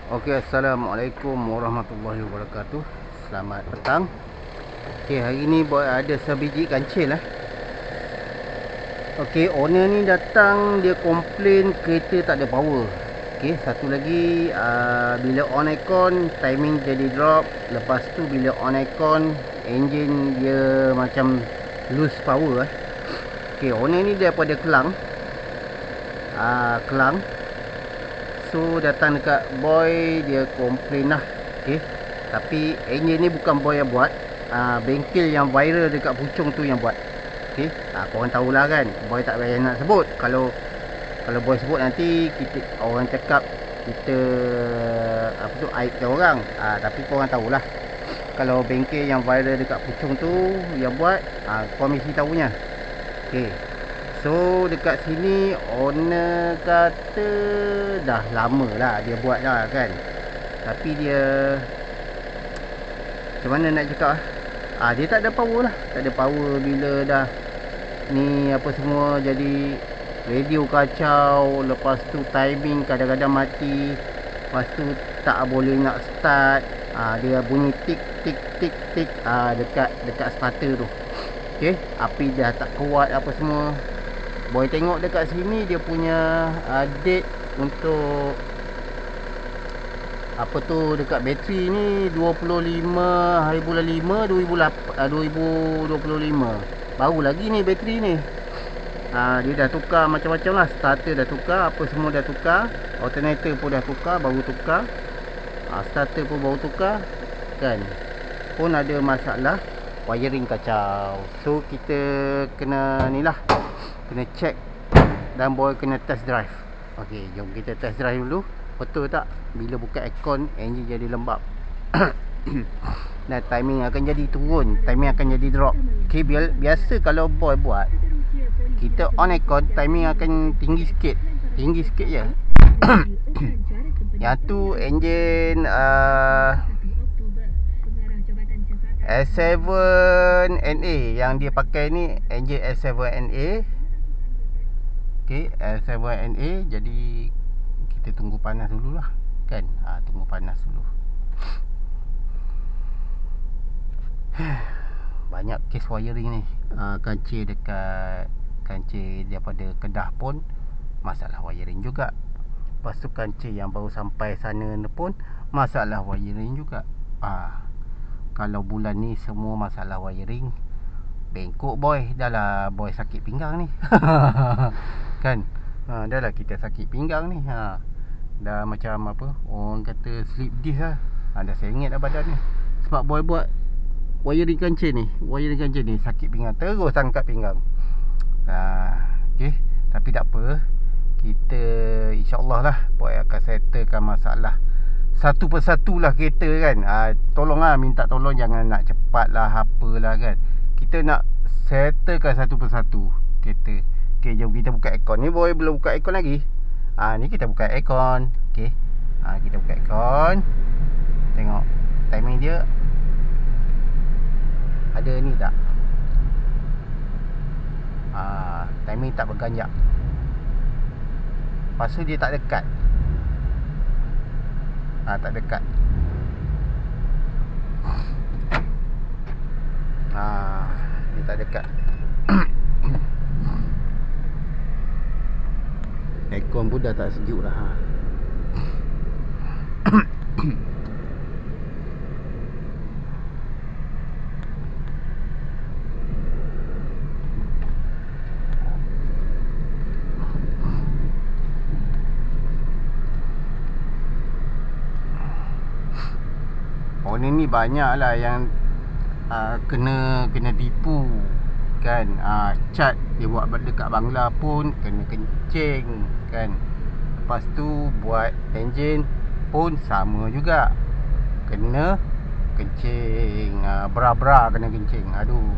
Okey, Assalamualaikum warahmatullahi wabarakatuh. Selamat petang. Okey, hari ni ada sebiji kancil lah. Okey, owner ni datang, dia komplain kereta tak ada power. Okey, satu lagi bila on aircon timing jadi drop. Lepas tu bila on aircon engine dia macam lose power . Okey, owner ni daripada Kelang. Kelang. So datang dekat boy, dia komplain lah. Okay. Tapi engine ni bukan boy yang buat, bengkel yang viral dekat Puchong tu yang buat. Okay. Korang tahulah kan, boy tak payah nak sebut. Kalau boy sebut nanti orang cakap kita aibkan orang. Tapi korang tahulah, kalau bengkel yang viral dekat Puchong tu yang buat, korang mesti tahunya. Okay. So dekat sini owner kata dah lama lah dia buat lah kan. Tapi dia macam mana nak cakap, dia tak ada power lah. Tak ada power bila dah ni apa semua jadi radio kacau. Lepas tu timing kadang-kadang mati. Lepas tu tak boleh nak start. Dia bunyi tik tik tik tik dekat starter tu. Okay, api dah tak kuat apa semua. Boy tengok dekat sini dia punya date untuk apa tu dekat bateri ni 25 hari bulan 5 2025. Baru lagi ni bateri ni. Dia dah tukar macam-macam lah. Starter dah tukar, apa semua dah tukar. Alternator pun dah tukar, baru tukar. Starter pun baru tukar kan. Pun ada masalah wiring kacau. So kita kena ni lah, kena check dan boy kena test drive. Okey, jom kita test drive dulu. Betul tak bila buka aircon engine jadi lembab. Dan timing akan jadi turun, timing akan jadi drop. Okey, biasa kalau boy buat, kita on aircon timing akan tinggi sikit je. Yang tu engine S7NA yang dia pakai ni, engine S7NA. Okey, S7NA. Jadi kita tunggu panas dululah kan. Tunggu panas dulu. Banyak case wiring ni. Kancil daripada Kedah pun masalah wiring juga. Lepas tu kancil yang baru sampai sana pun masalah wiring juga. Kalau bulan ni semua masalah wiring, bengkok boy. Dah lah boy sakit pinggang ni. Kan. Dah lah kita sakit pinggang ni. Dah macam apa, orang kata slip disc lah. Dah sengit dah badan ni. Sebab boy buat wiring kancil ni sakit pinggang, terus angkat pinggang. Okay. Tapi tak apa, kita insyaAllah lah boy akan settlekan masalah satu persatu lah kereta kan. Tolong lah, minta tolong, jangan nak cepat lah apalah kan. Kita nak settlekan satu persatu kereta. Okay, jom kita buka aircon. Ni boy belum buka aircon lagi. Ni kita buka aircon. Okay, kita buka aircon. Tengok timing dia ada ni tak. Timing tak berganjak. Lepas tu dia tak dekat. Tak dekat. Dia tak dekat. Aircon pun dah tak sejuk dah. Owner ni banyak lah yang kena tipu kan. Cat dia buat dekat Bangla pun kena kencing kan. Lepas tu buat engine pun sama juga, kena kencing. Bra kena kencing. Aduh.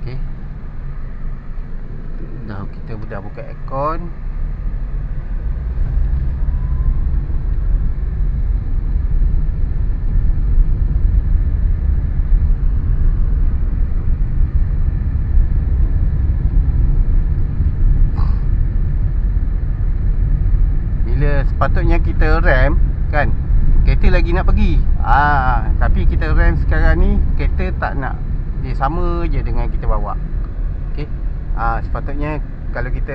Okay, kita dah buka aircon. sepatutnya kita rem kan, kereta lagi nak pergi. Tapi kita rem sekarang ni, kereta tak nak. Dia sama je dengan kita bawa. Okey. Sepatutnya kalau kita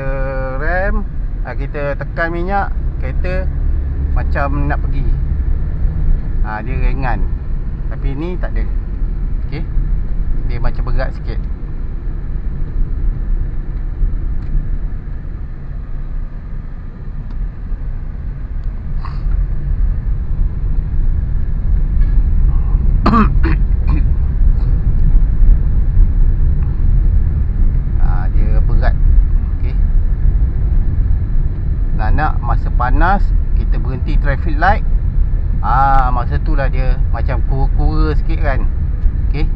rem, kita tekan minyak, kereta macam nak pergi. Dia ringan. Tapi ni tak ada. Okey. Dia macam berat sikit. Dia berat. Okey. Nak masa panas kita berhenti traffic light, masa tu lah dia macam kura-kura sikit kan. Okey.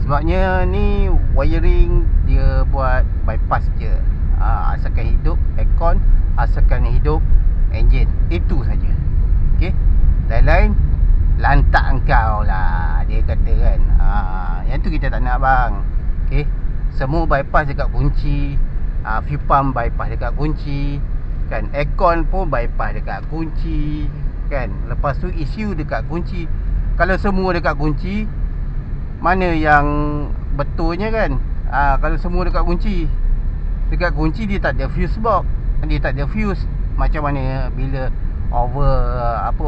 Sebabnya ni wiring dia buat bypass je. Asalkan hidup aircon, asalkan hidup enjin, itu saja. Okey. Lain-lain lantak engkau lah, dia kata kan. Yang tu kita tak nak bang. Okey. Semua bypass dekat kunci, fuel pump bypass dekat kunci kan, aircon pun bypass dekat kunci kan. Lepas tu ECU dekat kunci. Kalau semua dekat kunci, mana yang betulnya kan? Kalau semua dekat kunci, dia tak ada fuse box, dia tak ada fuse. Macam mana bila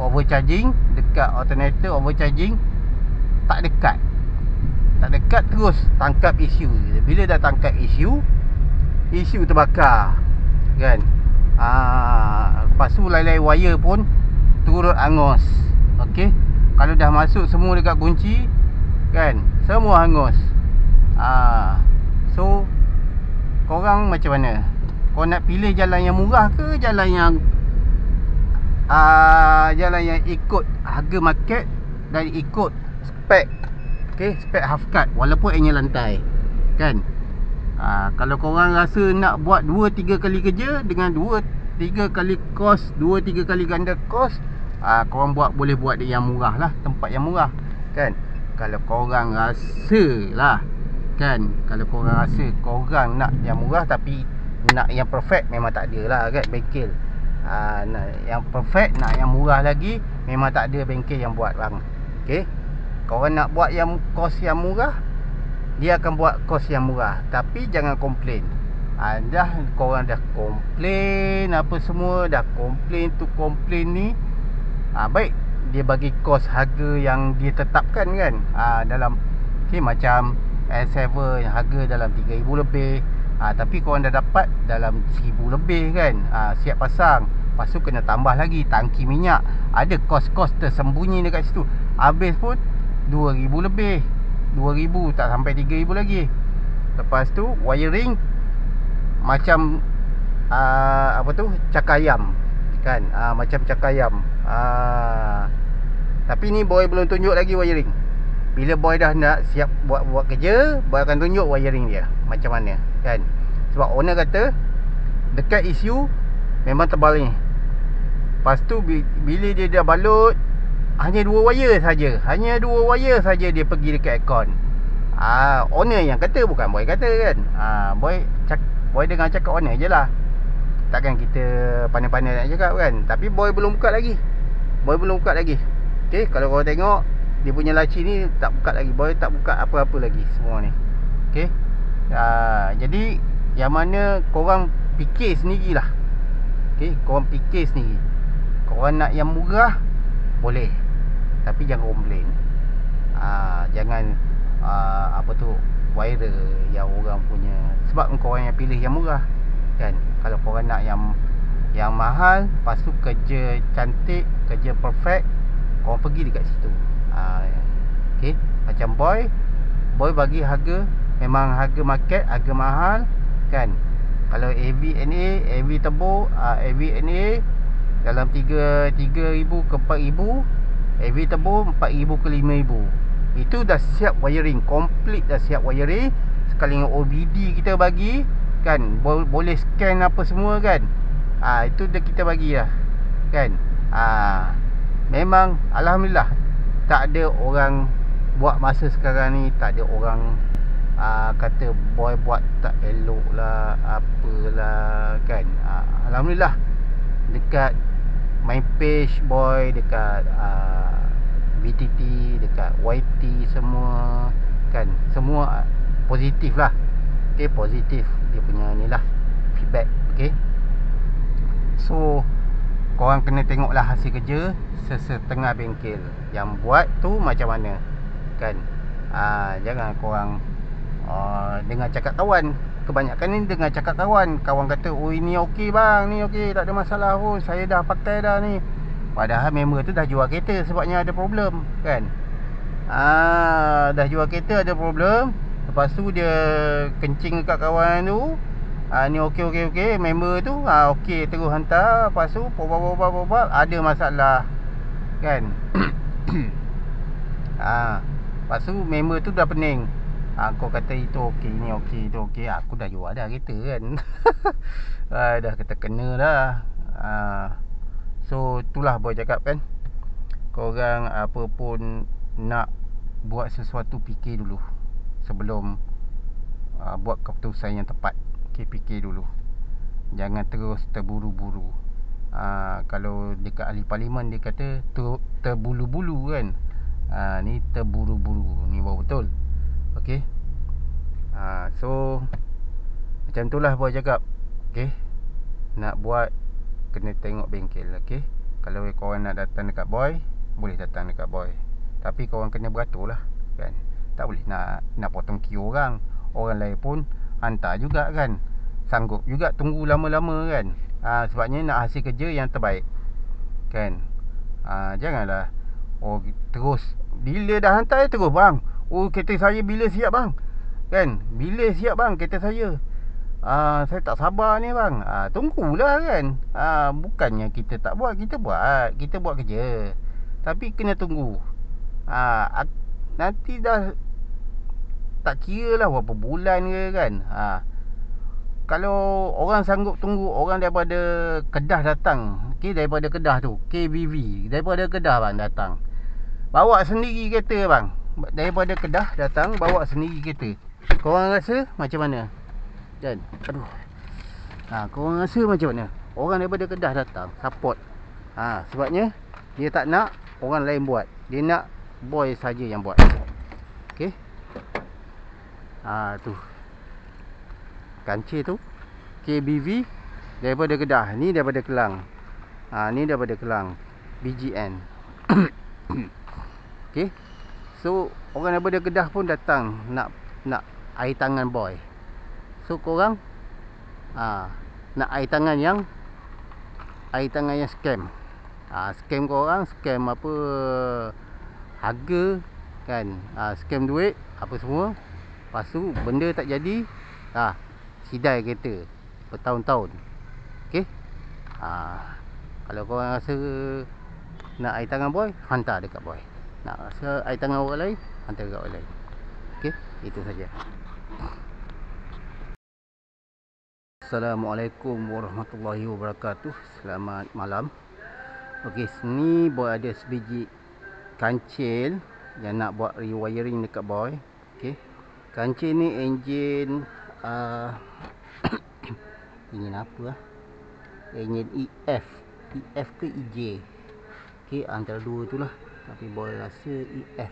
overcharging dekat alternator, overcharging tak dekat terus tangkap ECU. Bila dah tangkap ECU terbakar kan. Lepas tu lain-lain wire pun turut angus. Okey. Kalau dah masuk semua dekat kunci kan, semua hangus. So korang macam mana? Kau nak pilih jalan yang murah ke jalan yang ikut harga market dan ikut spek? Okey, spek half cut walaupun engine lantai kan. Kalau korang rasa nak buat 2-3 kali kerja dengan 2-3 kali kos, 2-3 kali ganda kos, korang boleh buat yang murah lah, tempat yang murah kan. Kalau korang rasa lah kan, kalau korang rasa korang nak yang murah tapi nak yang perfect, memang tak ada lah kan bengkel. Nak yang perfect, nak yang murah lagi, memang tak ada bengkel yang buat bang. Okey. Korang nak buat yang kos yang murah, dia akan buat kos yang murah. Tapi jangan komplain. Korang dah komplain apa semua, dah komplain tu komplain ni, baik dia bagi kos harga yang dia tetapkan kan. Dalam macam S7 harga dalam 3,000 lebih, tapi korang dah dapat dalam 1,000 lebih kan. Siap pasang, lepas tu kena tambah lagi tangki minyak, ada kos-kos tersembunyi dekat situ. Habis pun 2,000 lebih, 2,000 tak sampai 3,000 lagi. Lepas tu wiring macam cakayam kan. Macam cakayam. Tapi ni boy belum tunjuk lagi wiring. Bila boy dah nak siap buat kerja, boy akan tunjuk wiring dia macam mana kan. Sebab owner kata dekat ECU memang tebal ni. Lepas tu bila dia dah balut, hanya 2 wire saja dia pergi dekat aircon. Owner yang kata, bukan boy kata kan. Boy dengar cakap owner je lah. Takkan kita pandai-pandai nak cakap kan. Tapi boy belum buka lagi. Okey, kalau korang tengok dia punya laci ni tak buka lagi. Boy tak buka apa-apa lagi semua ni. Okey. Jadi yang mana korang fikir sendirilah. Okey, korang fikir sendiri. Korang nak yang murah boleh, tapi jangan komplain. Jangan viral yang orang punya. Sebab korang yang pilih yang murah kan. Kalau korang nak yang mahal, lepas tu kerja cantik, kerja perfect, korang pergi dekat situ. Okey, macam boy bagi harga memang harga market, harga mahal kan. Kalau AVNA, AV turbo, AVNA dalam 3,000 ke 4,000, AV turbo 4,000 ke 5,000. Itu dah siap wiring, complete dah siap wiring. Sekali dengan OBD kita bagi kan, boleh scan apa semua kan. Itu dah kita bagi dah kan. Memang alhamdulillah tak ada orang buat masa sekarang ni, tak ada orang kata boy buat tak elok lah, apalah kan. Alhamdulillah dekat main page boy dekat BTT, dekat YT semua kan, semua positif lah. Okay, positif dia punya ni lah feedback. Okay, so korang kena tengoklah hasil kerja sesetengah bengkel yang buat tu macam mana kan. Jangan korang dengar cakap kawan. Kebanyakan ni dengar cakap kawan. Kawan kata, oh ini okey bang, ni okey, tak ada masalah pun, saya dah pakai dah ni. Padahal member tu dah jual kereta sebabnya ada problem kan. Dah jual kereta ada problem. Lepas tu dia kencing dekat kawan tu, ni okey, member tu okey terus hantar. Lepas tu bobak ada masalah kan. Lepas tu member tu dah pening. Kau kata itu okey, ni okey, itu okey. Aku dah jual dah kereta kan. Dah kata kena dah. So itulah boy cakap kan, korang apa pun nak buat sesuatu, fikir dulu sebelum buat keputusan yang tepat. Okay, fikir dulu. Jangan terus terburu-buru. Kalau dekat ahli parlimen dia kata terbulu-bulu kan. Ni terburu-buru, ni baru betul. Okay, so macam itulah boy cakap. Okay, nak buat kena tengok bengkel. Okay, kalau korang nak datang dekat boy, boleh datang dekat boy, tapi korang kena beratur lah kan. Tak boleh nak potong kio orang. Orang lain pun hantar juga kan, sanggup juga tunggu lama-lama kan. Sebabnya nak hasil kerja yang terbaik kan. Janganlah terus bila dah hantar terus bang, kereta saya bila siap bang kan. Bila siap bang kereta saya, saya tak sabar ni bang. Tunggulah kan. Bukannya kita tak buat, kita buat kerja, tapi kena tunggu. Nanti dah tak kira lah berapa bulan ke kan. Kalau orang sanggup tunggu, orang daripada Kedah datang, okay, daripada Kedah tu, KBV daripada Kedah bang datang, bawa sendiri kereta bang. Daripada Kedah datang, bawa sendiri kereta. Korang rasa macam mana kan? Aduh, korang rasa macam mana? Orang daripada Kedah datang support. Sebabnya dia tak nak orang lain buat, dia nak boy saja yang buat. Okay, tu kancil tu KBV daripada Kedah, ni daripada Kelang. Ni daripada Kelang, BGN. Okay, so orang daripada Kedah pun datang nak air tangan boy. So korang nak air tangan yang scam. Scam korang, scam apa, harga kan, scam duit apa semua. Lepas tu benda tak jadi, sidai kereta bertahun-tahun. Okay, kalau korang rasa nak air tangan boy, hantar dekat boy. Nak rasa air tangan orang lain, hantar dekat orang lain. Okay, itu saja. Assalamualaikum warahmatullahi wabarakatuh. Selamat malam. Okey, sini boy ada sebiji kancil yang nak buat rewiring dekat boy. Okey, kancil ni enjin enjin apa lah, enjin EF ke EJ. Okey, antara dua tu lah, tapi boy rasa EF.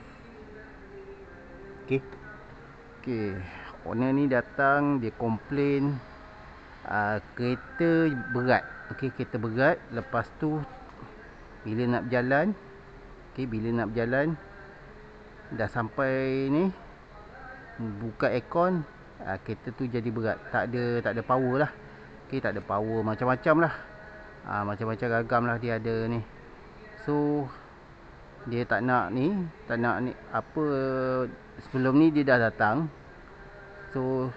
Okey, owner ni datang, dia komplain kereta berat. Okey, kereta berat. Lepas tu bila nak berjalan, dah sampai ni, buka aircon, kereta tu jadi berat. Tak ada power lah. Okey, tak ada power, macam-macam lah. Macam-macam ragam lah dia ada ni. So dia tak nak ni apa, sebelum ni dia dah datang. So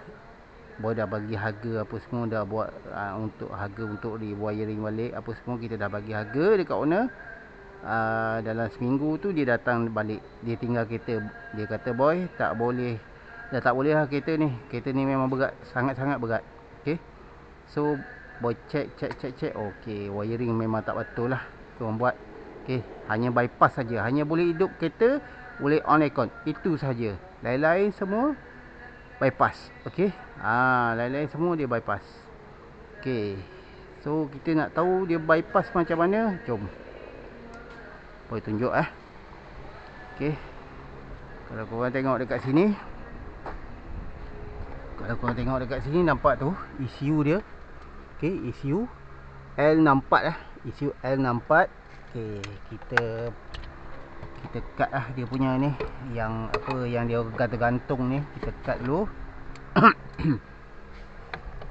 boy dah bagi harga apa semua, dah buat untuk harga untuk rewiring balik apa semua, kita dah bagi harga dekat owner. Dalam seminggu tu dia datang balik, dia tinggal kereta. Dia kata boy tak boleh lah kereta ni memang berat, sangat-sangat berat. Okay, so boy check. Okay, wiring memang tak betul lah korang buat. Okay, hanya bypass saja, hanya boleh hidup kereta, boleh on aircon, itu saja. Lain-lain semua bypass. Okey, lain-lain semua dia bypass. Okey, So kita nak tahu dia bypass macam mana. Jom boleh tunjuk okey. Kalau korang tengok dekat sini, nampak tu ECU dia. Okey, ECU L64 ECU L64. Okey, kita cut dia punya ni, yang apa yang dia gantung ni, kita cut dulu.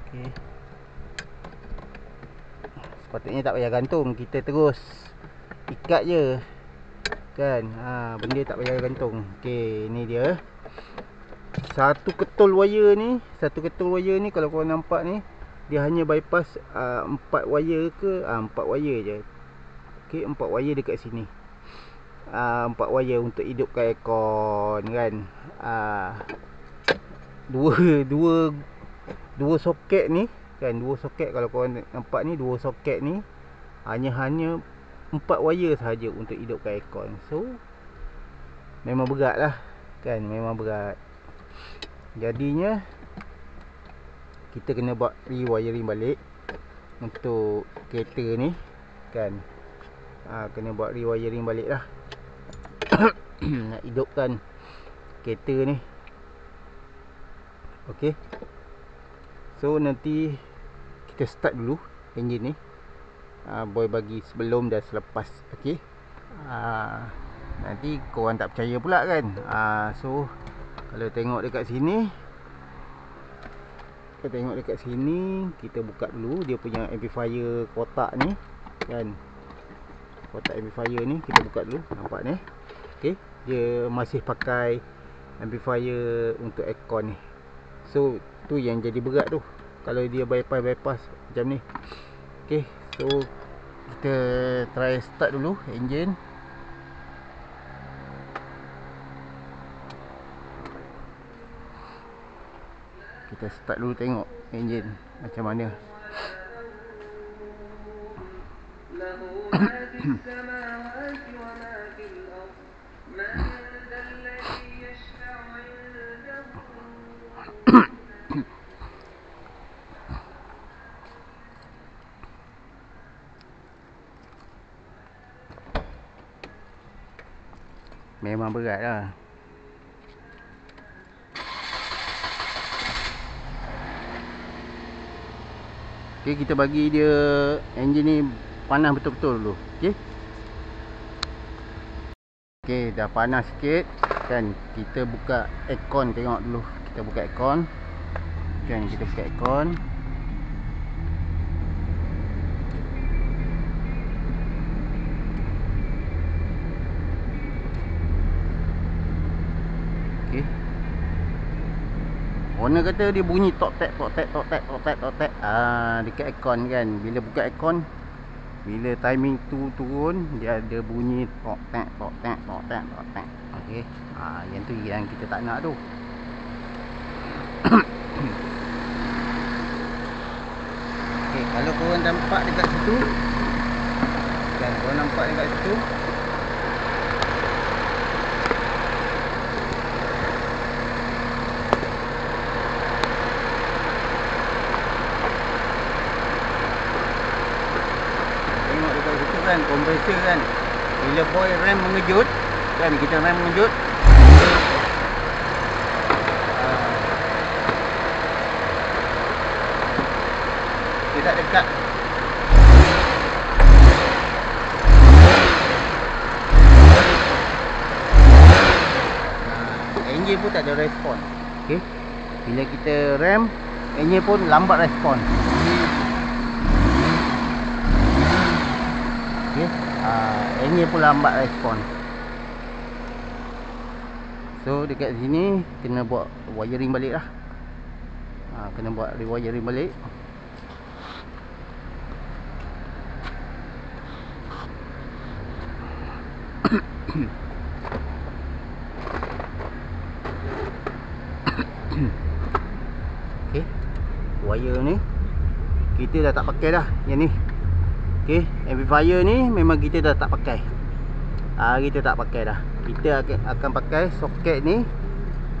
Okey, sepatutnya tak payah gantung, kita terus ikat je kan. Benda tak payah gantung. Okey, ni dia satu ketul wire ni. Kalau korang nampak ni, dia hanya bypass 4 wire ke 4 wire je. Okey, 4 wire dekat sini. 4 wire untuk hidupkan aircon kan. Dua soket ni kan, dua soket. Kalau korang nampak ni, dua soket ni hanya 4 wire sahaja untuk hidupkan aircon. So memang berat lah kan, memang berat. Jadinya kita kena buat rewiring balik untuk kereta ni kan. Kena buat rewiring balik lah nak hidupkan kereta ni. Okey, so nanti kita start dulu enjin ni. Boy bagi sebelum dan selepas. Okey, nanti korang tak percaya pula kan. So kalau tengok dekat sini, kita buka dulu dia punya amplifier kotak ni kan. Kotak amplifier ni kita buka dulu, nampak ni. Okey, dia masih pakai amplifier untuk aircon ni. So tu yang jadi berat tu, kalau dia bypass macam ni. Okey, so kita try start dulu enjin. Kita start dulu, tengok enjin macam mana. Memang berat lah. Okey, kita bagi dia enjin ni panas betul-betul dulu. Okey. Okey, dah panas sikit kan. Kita buka aircon, tengok dulu. Kita buka aircon. Kan, kita buka aircon. Okey. Owner kata dia bunyi tok-tek dekat aircon kan. Bila buka aircon, bila timing tu turun, dia ada bunyi tok-tek. Okey. Yang tu yang kita tak nak tu. Okey, kalau korang nampak dekat situ kan, korang nampak dekat situ, kan, kompresor kan. Bila boy rem mengejut kan, kita rem mengejut, dia tak dekat. Enjin pun tak ada respon. Okey, bila kita rem, enjin pun lambat respon. Okey, enjin pun lambat respon. So dekat sini kena buat wiring balik lah. Kena buat rewiring balik. Okey, wire ni kita dah tak pakai dah yang ni. Okey, amplifier ni memang kita dah tak pakai. Kita tak pakai dah. Kita akan pakai soket ni.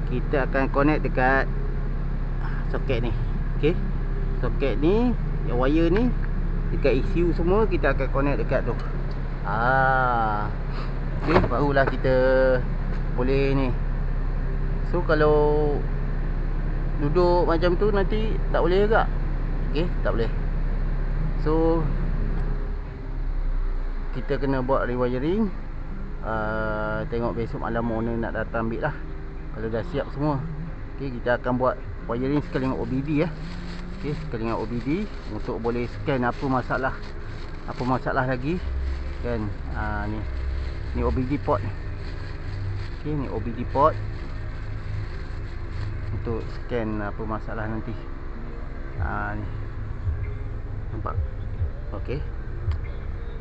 Kita akan connect dekat soket ni. Okey, soket ni, yang wire ni dekat ECU semua kita akan connect dekat tu. Okay, barulah kita boleh ni. So kalau duduk macam tu nanti tak boleh juga. Okay, tak boleh. So kita kena buat rewiring. Tengok besok malam owner nak datang ambil lah, kalau dah siap semua. Okay, kita akan buat wiring sekali dengan OBD Okay, sekali dengan OBD untuk boleh scan apa masalah lagi kan. Ni OBD port. Okay, ni OBD port untuk scan apa masalah nanti. Ni nampak. Okay,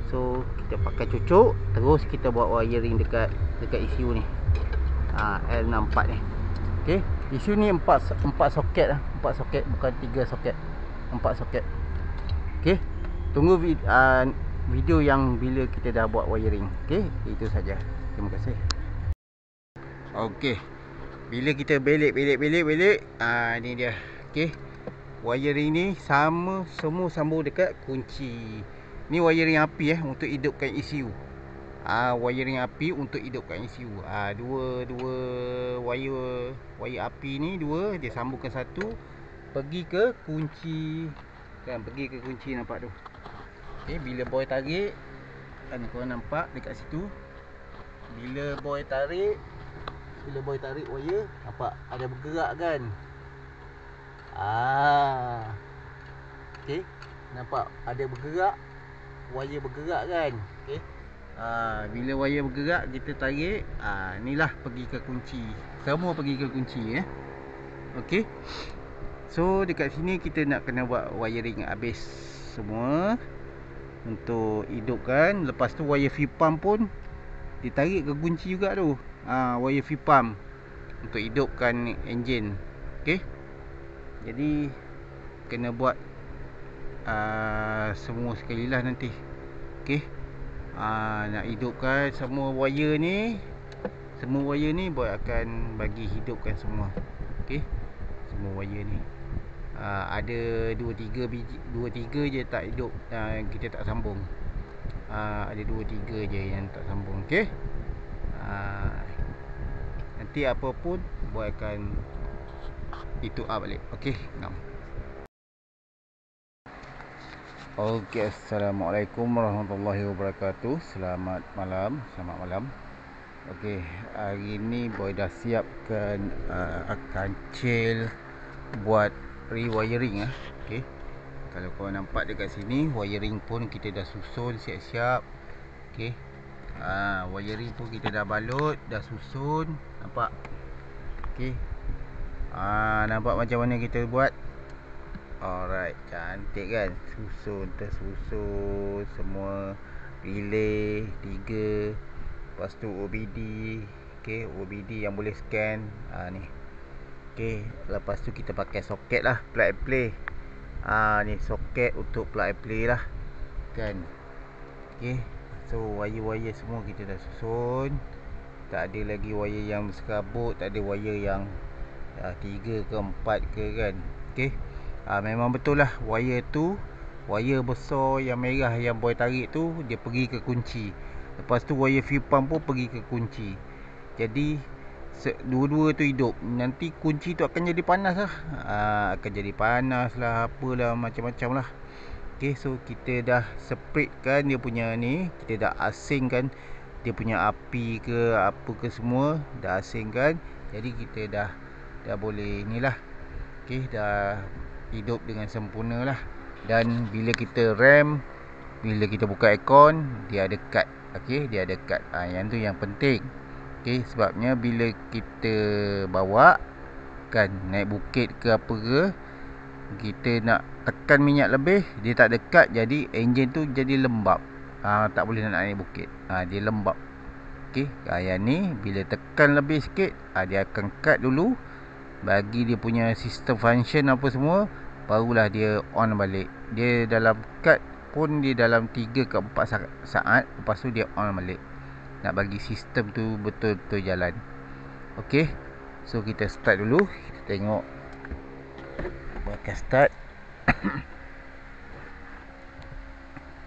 so kita pakai cucuk, terus kita buat wiring dekat ECU ni. L64 ni. Okey, ECU ni 4 soket lah. 4 soket, bukan 3 soket. 4 soket. Okey. Tunggu video yang bila kita dah buat wiring. Okey, itu saja. Terima kasih. Okey. Bila kita belik, ni dia. Okey. Wiring ni semua sambung dekat kunci. Ni wiring api untuk hidupkan ECU. Wiring api untuk hidupkan ECU. Dua wire api ni dua, dia sambungkan satu pergi ke kunci. Kan, pergi ke kunci, nampak tu. Okey, bila boy tarik, kan korang nampak dekat situ. Bila boy tarik wire, nampak ada bergerak kan? Okey, nampak ada bergerak. Wire bergerak kan. Okey. Bila wire bergerak, kita tarik, inilah pergi ke kunci. Semua pergi ke kunci Okey. So dekat sini kita nak kena buat wiring habis semua untuk hidupkan. Lepas tu wire fuel pump pun ditarik ke kunci juga tu. Wire fuel pump untuk hidupkan enjin. Okey. Jadi kena buat semua sekali lah nanti. Okey. Nak hidupkan semua wire ni. Semua wire ni boy akan bagi hidupkan semua. Okey. Semua wire ni. Ada 2-3 biji, 2-3 je tak hidup, kita tak sambung. Ada 2-3 je yang tak sambung. Okey. Nanti apa pun boy akan itu balik. Okey. Okey, assalamualaikum warahmatullahi wabarakatuh. Selamat malam. Okey, hari ni boy dah siapkan kancil buat rewiring Okey. Kalau korang nampak dekat sini, wiring pun kita dah susun siap-siap. Okey. Wiring pun kita dah balut, dah susun, nampak? Okey. Nampak macam mana kita buat? Alright, cantik kan? Tersusun semua. Relay 3. Lepas tu OBD. Okey, OBD yang boleh scan. Ni. Okey, lepas tu kita pakai soket lah, plug and play. Ni soket untuk plug and play lah. Kan? Okey. So wire-wire semua kita dah susun. Tak ada lagi wire yang serabut, tak ada wire yang 3 ke 4 ke kan. Okey. Memang betul lah, wire tu, wire besar yang merah yang boy tarik tu, dia pergi ke kunci. Lepas tu wire fuel pump pun pergi ke kunci. Jadi dua-dua tu hidup. Nanti kunci tu akan jadi panas lah. Akan jadi panas lah, apalah, macam-macam lah. Okay, so kita dah separate kan dia punya ni. Kita dah asingkan dia punya api ke apa ke semua, dah asingkan. Jadi kita dah boleh ni lah. Okay, dah hidup dengan sempurna lah. Dan bila kita rem, bila kita buka aircon, dia ada kad. Okay, dia ada kad. Yang tu yang penting. Okay, sebabnya bila kita bawa kan, naik bukit ke apa ke, kita nak tekan minyak lebih, dia tak ada kad, jadi enjin tu jadi lembab. Tak boleh nak naik bukit. Dia lembab. Okay, yang ni bila tekan lebih sikit, dia akan cut dulu, bagi dia punya sistem function apa semua, barulah dia on balik. Dia dalam cut pun dia dalam 3 ke 4 saat, lepas tu dia on balik. Nak bagi sistem tu betul-betul jalan. Okey. So kita start dulu. Kita tengok. Buatkan start.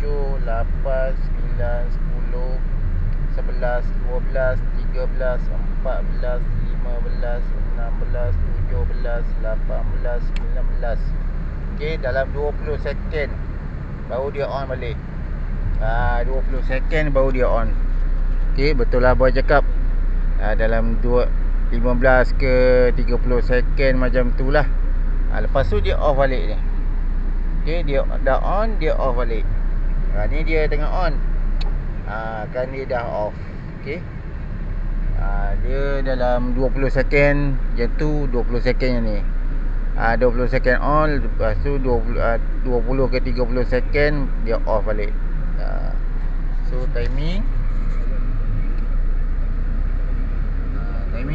7, 8, 9, 10, 11, 12, 13, 14, 15, 16, 17, 18, 19. Okey, dalam 20 second baru dia on balik. 20 second baru dia on. Okey, betul lah boy cakap. Dalam 15 ke 30 second macam tu lah. Lepas tu dia off balik ni. Okey, dia dah on, dia off balik. Ni dia tengah on. Kan dia dah off. Okey. Dia dalam 20 second macam tu, 20 second yang ni. 20 second on, lepas tu 20 ke 30 second dia off balik. So timing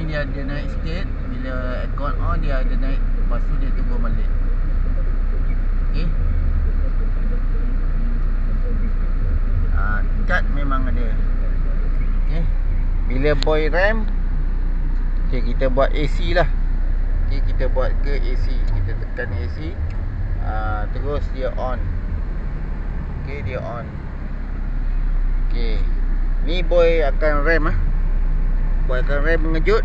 dia ada naik sikit. Bila aircon on dia ada naik, lepas tu dia turun balik. Okey. Cut memang ada. Okey. Bila boy rem, okey, kita buat AC lah. Okey, kita buat ke AC. Kita tekan AC. Terus dia on. Okey, dia on. Okey. Ni boy akan rem Boy akan rem mengejut.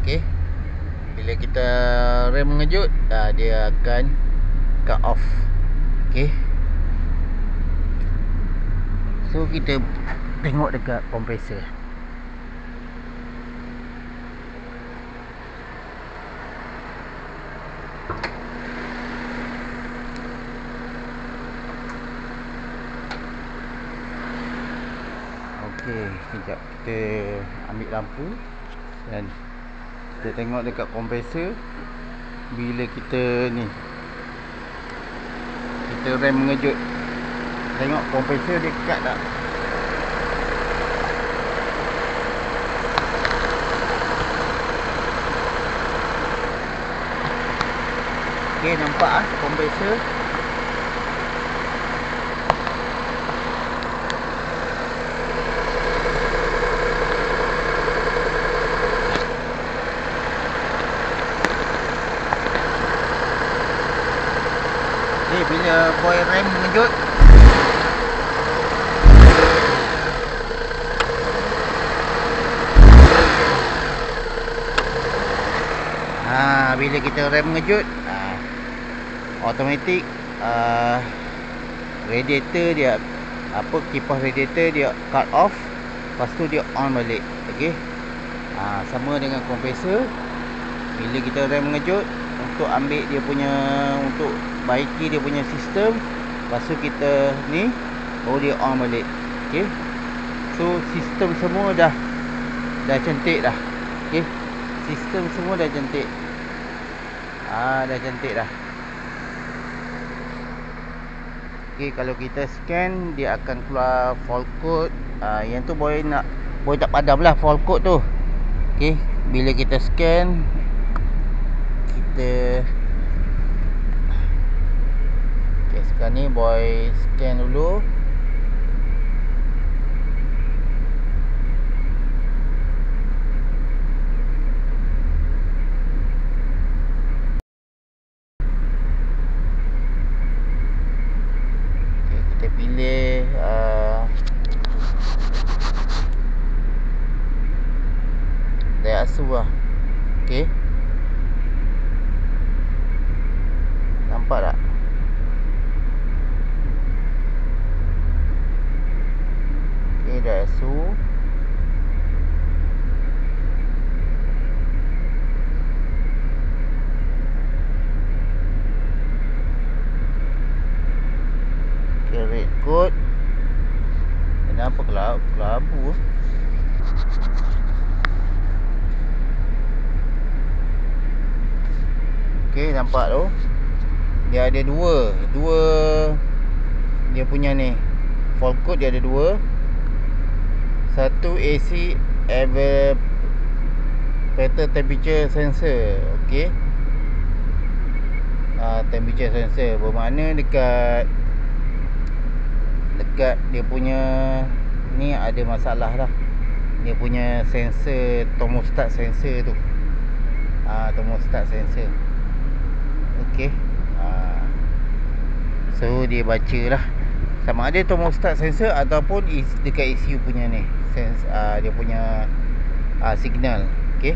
Okey. Bila kita rem mengejut, dia akan cut off. Okey. So kita tengok dekat kompresor. Okey, sekejap kita ambil lampu dan kita tengok dekat kompresor. Bila kita ni, kita rem mengejut, tengok kompresor dia cut tak. Okey, nampak kompresor. Bila boy rem mengejut, bila kita rem mengejut, automatik radiator dia, kipas radiator dia cut off, lepas tu dia on balik. Okey. Sama dengan kompresor. Bila kita rem mengejut, untuk ambil dia punya, untuk baiki dia punya sistem, lepas tu kita ni baru dia on balik. Okey. So sistem semua dah cantik dah. Okey. Sistem semua dah cantik. Dah cantik dah. Okey, kalau kita scan, dia akan keluar fault code. Yang tu boy tak padam lah fault code tu. Okey, bila kita scan, sekarang ni boy scan dulu. Okay, kita pilih Daihatsu lah. Okay, nampak tak? Okay, Daihatsu. Okay, red code. Kenapa kelabu? Okay, nampak tu. Dia ada dua dia punya ni fault code. Dia ada dua. Satu AC evaporator temperature sensor. Okey. Temperature sensor bermakna dekat dia punya ni ada masalah lah. Dia punya sensor, thermostat sensor tu. Thermostat sensor. Okey. So dia baca lah sama ada thermostat sensor ataupun dekat ECU punya ni dia punya signal. Okey.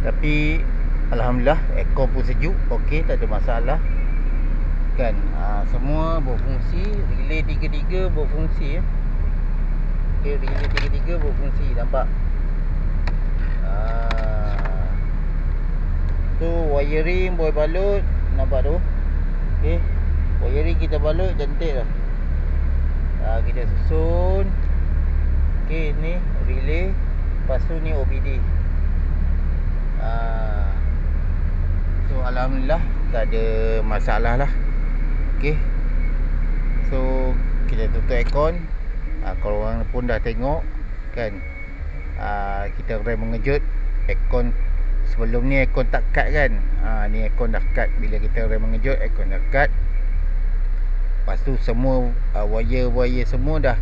Tapi alhamdulillah aircon pun sejuk. Okey, tak ada masalah kan. Semua berfungsi. Relay 3 berfungsi ya. Okey, relay 3 berfungsi. Nampak? So wiring boy balut, nampak tu. Okey, wiring kita balut cantik lah. Kita susun. Okey, ni relay, lepas tu ni OBD. So alhamdulillah tak ada masalah lah. Okey. So kita tutup aircon. Kalau orang pun dah tengok kan, kita rem mengejut. Aircon sebelum ni aircon tak cut kan. Ni aircon dah cut. Bila kita rem mengejut, aircon dah cut. Lepas tu semua wire semua dah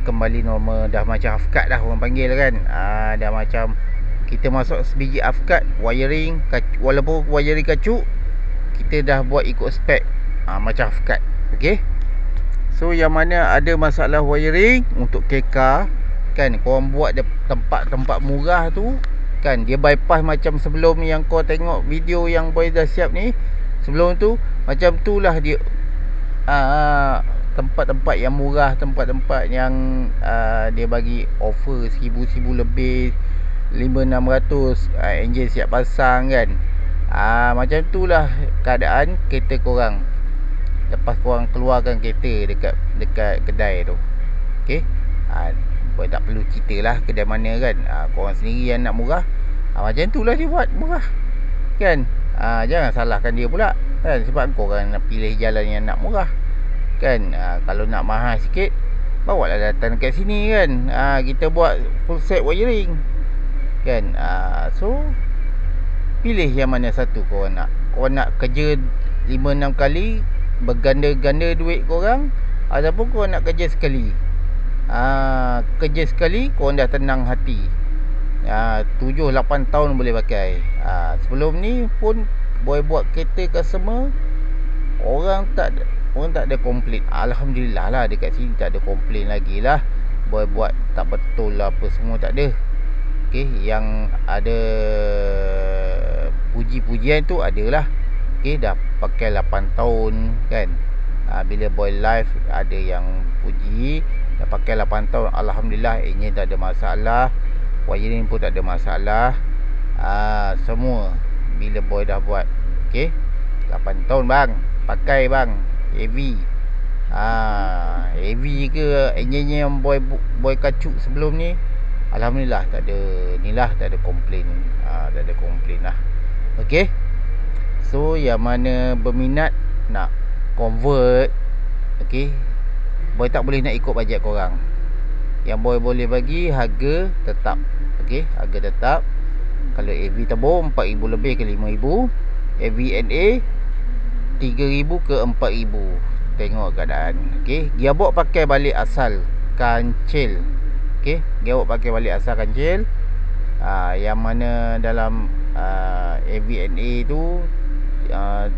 kembali normal, dah macam half-cut dah orang panggil kan. Dah macam kita masuk sebiji half-cut wiring, walaupun wiring kacuk, kita dah buat ikut spek macam half-cut. Okey. So yang mana ada masalah wiring untuk KK kan, korang buat dia tempat-tempat murah tu kan, dia bypass macam sebelum yang kau tengok video yang boy dah siap ni. Sebelum tu macam tu lah dia, tempat-tempat yang murah, tempat-tempat yang dia bagi offer 1000 lebih, 500-600, enjin siap pasang kan. Macam tu lah keadaan kereta korang lepas korang keluarkan kereta dekat kedai tu. Okey. Boy tak perlu cerita lah kedai mana kan. Korang sendiri yang nak murah, macam tu lah dia buat murah kan. Jangan salahkan dia pula kan, sebab korang nak pilih jalan yang nak murah kan. Kalau nak mahal sikit, bawa lah datang kat sini kan. Kita buat full set wiring kan. So pilih yang mana satu korang nak. Korang nak kerja 5-6 kali, berganda-ganda duit korang, ataupun korang nak kerja sekali. Kerja sekali korang dah tenang hati. 7-8 tahun boleh pakai. Sebelum ni pun boy buat kereta customer, orang tak ada komplain. Alhamdulillah lah, dekat sini tak ada komplain lagi lah. Boy buat tak betul lah apa semua, tak ada. Okey, yang ada puji-pujian tu adalah okey, dah pakai 8 tahun kan. Bila boy live ada yang puji dah pakai 8 tahun. Alhamdulillah, enjin tak ada masalah, wiring pun tak ada masalah. Semua bila boy dah buat. Okey, 8 tahun bang, pakai bang heavy. Heavy ke enjinnya yang boy kacuk sebelum ni, alhamdulillah tak ada nilah, tak ada komplain. Tak ada komplain lah. Okey. So yang mana berminat nak convert, okey, boy tak boleh nak ikut bajet korang. Yang boy boleh bagi harga tetap. Okey, harga tetap. Kalau AV turbo 4,000 lebih ke 5,000, AVNA 3,000 ke 4,000, tengok keadaan. Okey, gearbox pakai balik asal kancil. Okey, gearbox pakai balik asal kancil. Yang mana dalam AVNA tu,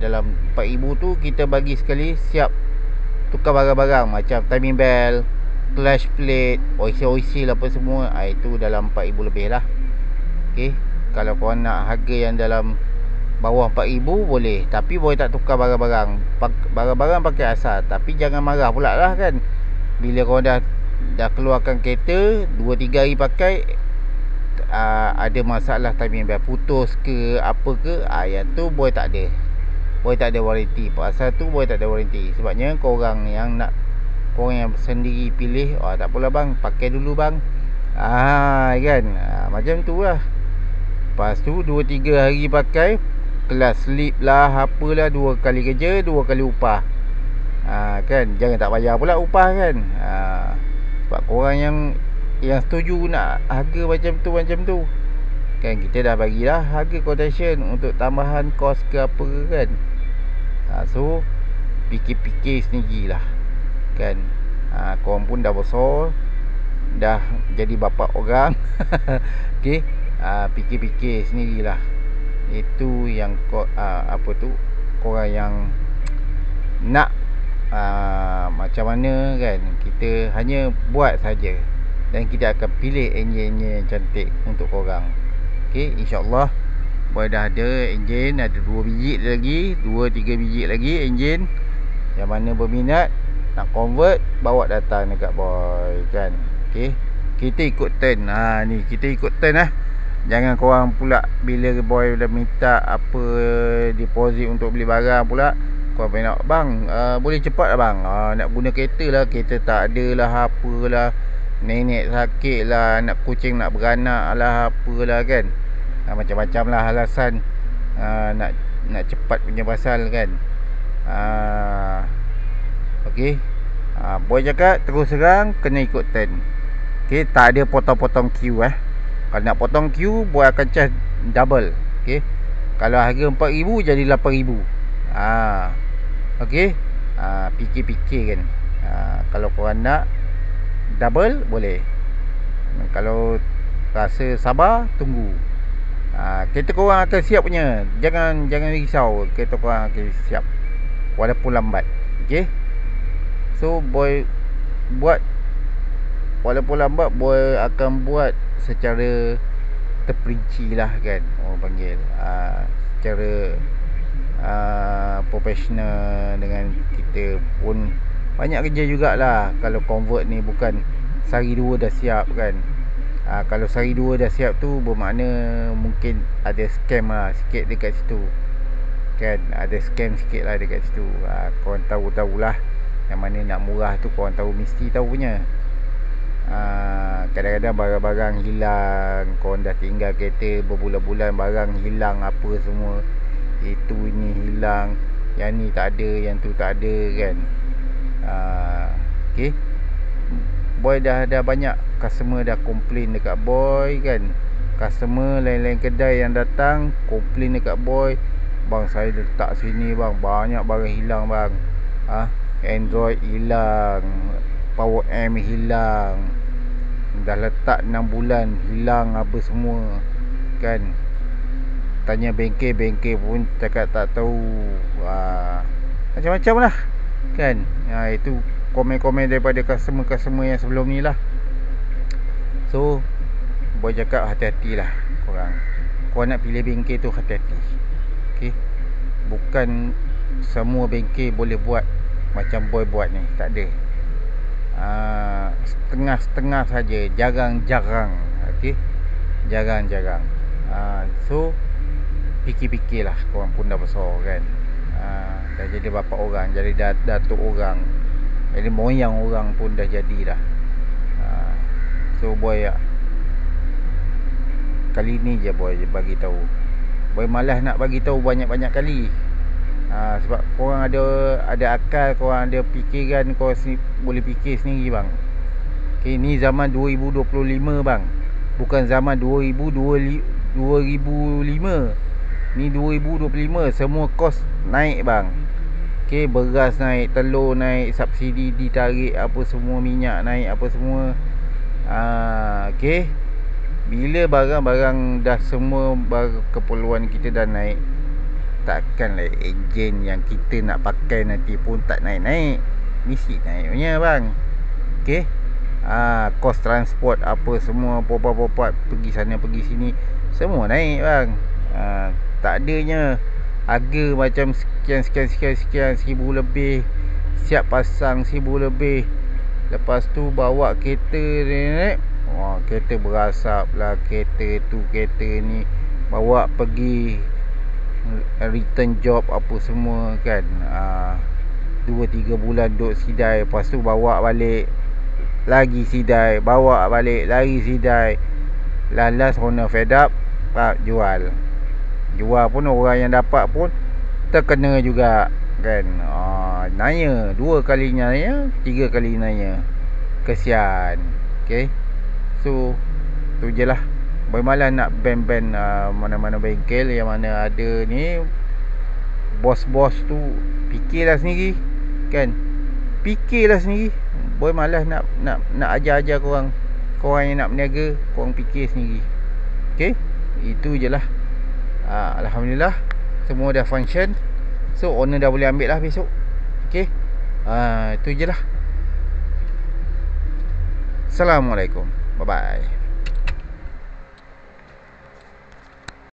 dalam 4,000 tu kita bagi sekali siap tukar barang-barang macam timing belt, clutch plate, oil apa semua. Itu dalam 4,000 lebih lah. Okey, kalau korang nak harga yang dalam bawah 4,000 boleh, tapi boleh tak tukar barang-barang. Barang-barang pakai asal. Tapi jangan marah pula lah kan, bila korang dah keluarkan kereta 2-3 hari pakai, ada masalah timing belt putus ke apa ke, yang tu boy tak ada. Boy tak ada warranty. Pasal tu boy tak ada warranty. Sebabnya korang yang nak, korang yang sendiri pilih, tak apalah bang, pakai dulu bang. Kan. Macam tu lah. Lepas tu 2-3 hari pakai, kelas slip lah, apalah, 2 kali kerja 2 kali upah. Kan, jangan tak bayar pula upah kan. Sebab korang yang setuju nak harga macam tu kan, kita dah bagilah harga quotation untuk tambahan kos ke apa kan. So fikir-fikir sendirilah kan. Korang pun dah besar, dah jadi bapa orang. Okey, fikir-fikir sendirilah. Itu yang korang yang nak macam mana kan. Kita hanya buat saja, dan kita akan pilih enjin-enjin yang cantik untuk korang. Okey, insya-Allah boy dah ada enjin, ada 2 biji lagi, 2-3 biji lagi enjin. Yang mana berminat nak convert, bawa datang dekat boy kan. Okey, kita ikut turn. Ni kita ikut turn lah. Jangan korang pula bila boy dah minta apa deposit untuk beli barang pula, korang nak bang, boleh cepat lah bang, nak guna kereta lah, kereta tak ada lah, apalah, nenek sakit lah, anak kucing nak beranak lah, apalah kan. Macam-macam lah alasan nak cepat punya pasal kan. Okey, boy cakap terus terang kena ikut turn. Okey, tak ada potong-potong queue. Kalau nak potong queue, boy akan charge double. Okey, kalau harga 4,000 jadi 8,000. Okey, fikir-fikir kan. Kalau korang nak double boleh, kalau rasa sabar tunggu. Kereta korang akan siap punya. Jangan risau, kereta korang akan siap walaupun lambat. Okay. So boy buat walaupun lambat, boy akan buat secara terperinci lah kan, orang panggil secara profesional. Dengan kita pun banyak kerja jugalah. Kalau convert ni bukan sehari dua dah siap kan. Kalau sehari dua dah siap tu bermakna mungkin ada scam lah sikit dekat situ kan. Ada scam sikit lah dekat situ. Korang tahulah yang mana nak murah tu, korang tahu, mesti tahu punya. Kadang-kadang barang-barang hilang, korang dah tinggal kereta berbulan-bulan, barang hilang apa semua, itu ni hilang, yang ni tak ada, yang tu tak ada kan. Okay. Boy dah banyak customer dah komplain dekat boy kan. Customer lain-lain kedai yang datang komplain dekat boy, bang saya letak sini bang, banyak barang hilang bang. Android hilang, power amp hilang, dah letak 6 bulan hilang apa semua kan. Tanya bengkel pun cakap tak tahu. Macam-macam lah kan. Itu komen-komen daripada customer yang sebelum ni lah. So boy cakap hati-hatilah korang nak pilih bengkel tu, hati-hati. Okay. Bukan semua bengkel boleh buat macam boy buat ni, tak ada. Setengah-setengah saja, jarang-jarang. Okay. Jarang-jarang. So fikir-fikirlah, korang pun dah besar kan. Dah jadi bapa orang, jadi datuk orang, jadi moyang orang pun dah jadi dah. So boy kali ni je boy bagi tahu. Boy malas nak bagi tahu banyak-banyak kali. Sebab korang ada akal, korang ada fikiran, korang boleh fikir sendiri bang. Okay, ni zaman 2025 bang, bukan zaman 2005. Ni 2025, semua kos naik bang. Okay, beras naik, telur naik, subsidi ditarik, apa semua, minyak naik, apa semua. Okay, bila barang-barang dah semua keperluan kita dah naik, takkanlah enjin yang kita nak pakai nanti pun tak naik-naik. Mesti naik punya bang. Okay. Kos transport apa semua, popat-popat pergi sana pergi sini, semua naik bang. Tak adanya harga macam sekian 1000 lebih, siap pasang 1000 lebih, lepas tu bawa kereta ni, kereta berasap lah, kereta tu kereta ni, bawa pergi return job apa semua kan. 2-3 bulan duduk sidai, lepas tu bawa balik lagi sidai, bawa balik lagi sidai. Last owner fed up, jual pun orang yang dapat pun terkena juga kan. Nanya 2 kali nanya, 3 kali nanya, kesian. Okay. So tu je lah. Bermalah nak ban-ban mana-mana bengkel yang mana ada ni, bos-bos tu fikirlah sendiri kan. Fikirlah sendiri. Boy malas nak ajar-ajar korang yang nak berniaga, korang fikir sendiri. Okay. Itu je lah. Alhamdulillah semua dah function. So owner dah boleh ambil lah besok. Okay. Itu je lah. Assalamualaikum. Bye bye.